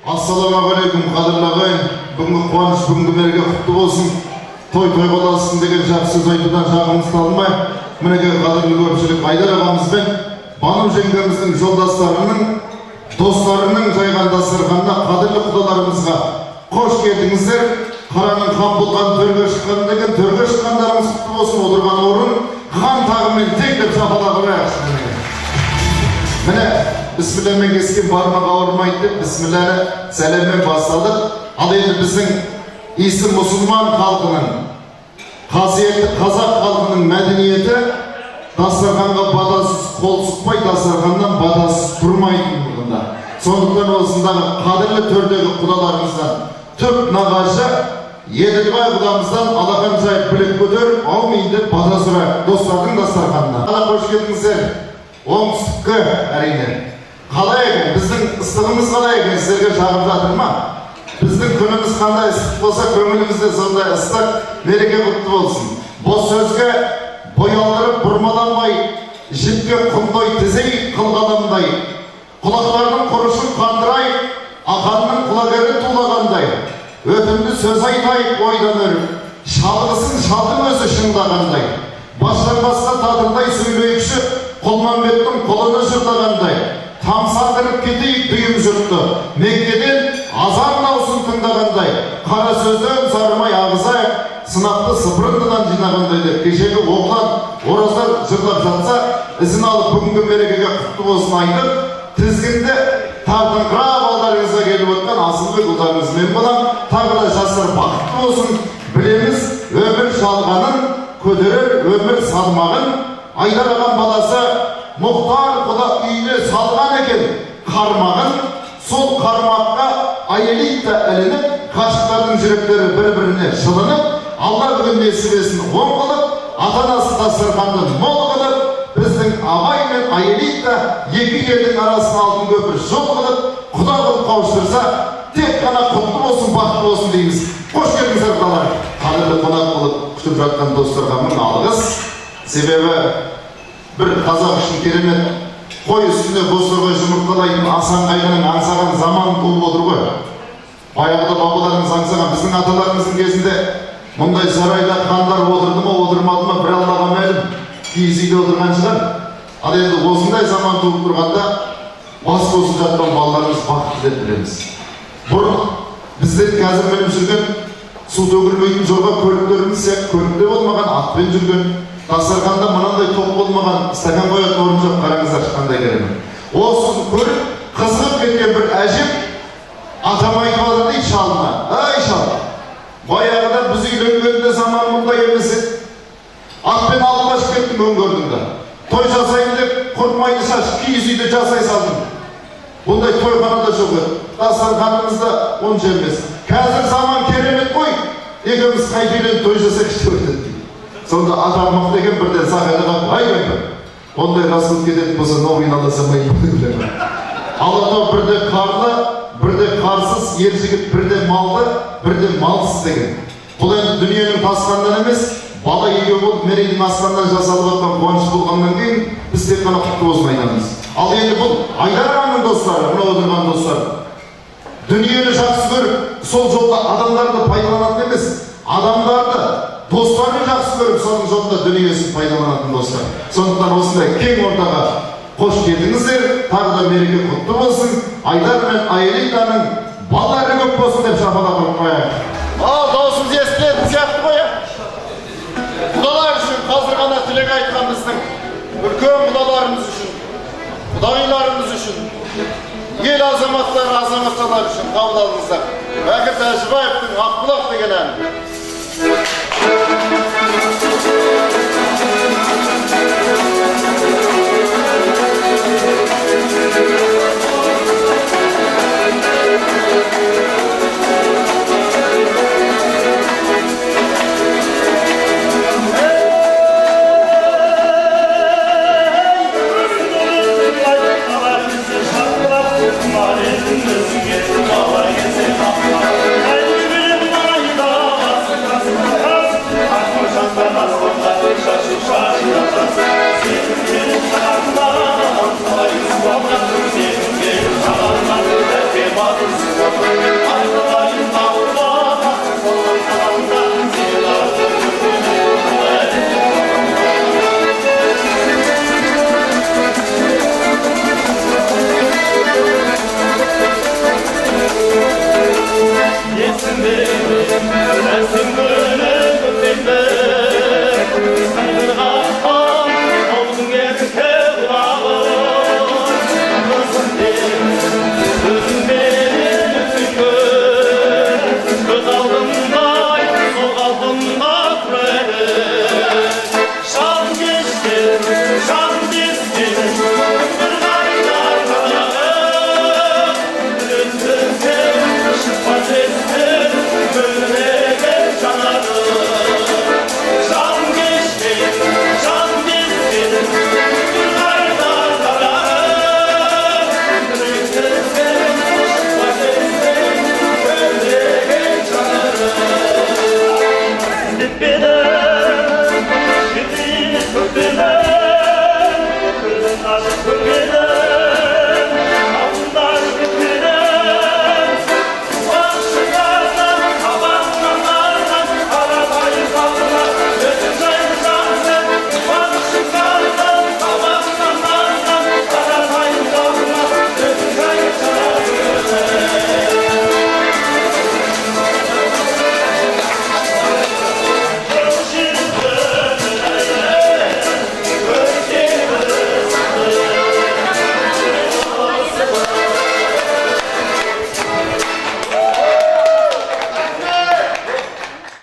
Ассалаумағалейкум қадірлі ағайын, бүгінгі қуаныш бүгінгі мереке құтты болсын. Той боласын деген жақсы сөз айтудан жағымыз талмай, мінеке қадірлі көпшілік Айдар ағамызбен Бану жеңгеміздің жолдастарының, достарының жайған дастарханына қадірлі құдаларымызға қош келдіңіздер. Қараның қан болған төрге шыққан деген төрге шыққандарыңыз құтты болсын. Отырған орын хан тағымен тек деп жапалақ қояйық. Міне бісмілләмен кескен бармақ ауырмайды деп бісмілләні сәлеммен бастадық. Ал енді біздің иісі мұсылман халқының, қасиетті қазақ халқының мәдениеті дастарханға бадасыз қол сұқпай, дастарханнан бадасыз тұрмайтын бұғында. Сондықтан осындағы қадірлі төрдегі құдаларымыздан түп нағашы Еділбай құдамыздан алақан жайып білік көтеріп, аумин деп бада сұрайық достардың дастарханына. Қош келдіңіздер. Оңтүстікке әрине. Қалай екен? Біздің ыстығымыз қалай екен? Сіздерге жағып жатыр ма? Біздің күніміз қандай ыстық болса, көңіліміз де сондай ыстық, мереке құтты болсын. Бос сөзге боялдырып бұрмаланбай, жіпке құмдай тізей қылғаламдай, құлақтардың құрышын қандырай, ақанның құлагері тулағандай, өтімді сөз айтайық ойдан өріп, шалғысын шалдың өзі шыңдағандай, бастан басқа татырдай сөйлейікші, Құлманбеттің қолыны жыртағандай, тамсандырып кетейік дүйім жұртты, Меккеден азан даусын тыңдағандай, қара сөзден сарымай ағызайық, сынақты сыпырындыдан жинағандай деп, кешегі оғлан ораздар жырлап жатса, ізін алып бүгінгі мерекеге құтты болсын айтып, тізгінді тартыңқырап алдарыңызға келіп отқан Асылбек ұлдарыңыз мен болам. Тағы да жастар бақытты болсын. Білеміз, өмір жалғанын, көтерер өмір салмағын. Айдар ағам баласы Мұхтар құда үйіне салған екен қармағын. Сол қармаққа айелейді ілініп, қашықтардың жүректері бір-біріне жылынып, Алла бүгін несібесін оң қылып, ата-анасы дастарханды мол қылып, біздің Абай мен Айелейді екі елдің арасына алтын көпір жол қылып, құда қылып қауыштырса, тек қана құтты болсын, бақытты болсын дейміз. Қош келдіңіздер құдалар. Қадірлі қонақ болып күтіп жатқан достарға мың алғыс. Себебі бір қазақ үшін керемет қой үстінде бозторғай жұмыртқалайтын асан қайғының аңсаған заман туып отыр ғой. Баяғыда бабаларымыз аңсаған, біздің аталарымыздың кезінде мұндай сарайда хандар отырды ма, отырмады ма, бір Аллаға мәлім, киіз үйде отырған шығар. Ал енді осындай заман туып тұрғанда бас қосып жатқан балаларымыз бақытты деп білеміз. Бұрын біздер қазір мініп жүрген су төгілмейтін жолға көліктеріміз сияқты көлікте болмаған, атпен жүрген, дастарханда мынандай топ болмаған, стакан қоятын орын жоқ, қараңыздар қандай керемет. Осыны көріп, қызығып кеткен бір әжем атам айтып алды дейді шалына. Ай шал, баяғыда біз үйленгенде заман мұндай емес еді. Атпен алып қашып кеттің өңгөрдіңді. Той жасайын деп құртмайды шаш, киіз үйде жасай салдың. Бұндай тойханада жоқ еді. Дастарханымызда онша емес. Қазір заман керемет қой. Екеуміз қайта үйленіп той жасайық деп өтеді. Сонда атам мықты екен бірден сағайдыға айбайды. Ондай расылып кететін болса, новин аласамай білемін. Алатау бірде қарлы, бірде қарсыз, ер жігіт бірде малды, бірде малсыз деген. Бұл енді дүниенің тасқандан емес, бала үйге болып мерейдің аспаннан жасалып жатқан қуаныш болғаннан кейін біз тек қана құтты болсын айтамыз. Ал енді бұл Айдар ағаның достары, мына отырған достар, дүниені жақсы көріп, сол жолда адамдарды пайдаланатын емес, адамдарды, достарын жақсы көріп, соның жолда дүниесін пайдаланатын достар. Сондықтан осындай кең ортаға қош келдіңіздер, тағы да мереке құтты болсын. Айдар мен Айелейданың балалары көп болсын деп шапалақ ұрып қояйық. Ал даусымыз естілетін сияқты қоя. Құдалар үшін қазір ғана тілек айтқан біздің үлкен құдаларымыз үшін, құдайларымыз үшін, ел азаматтары, азаматтар үшін қабыл алыңыздар. Бәкір Тәжібаевтың Ақбұлақ деген әні.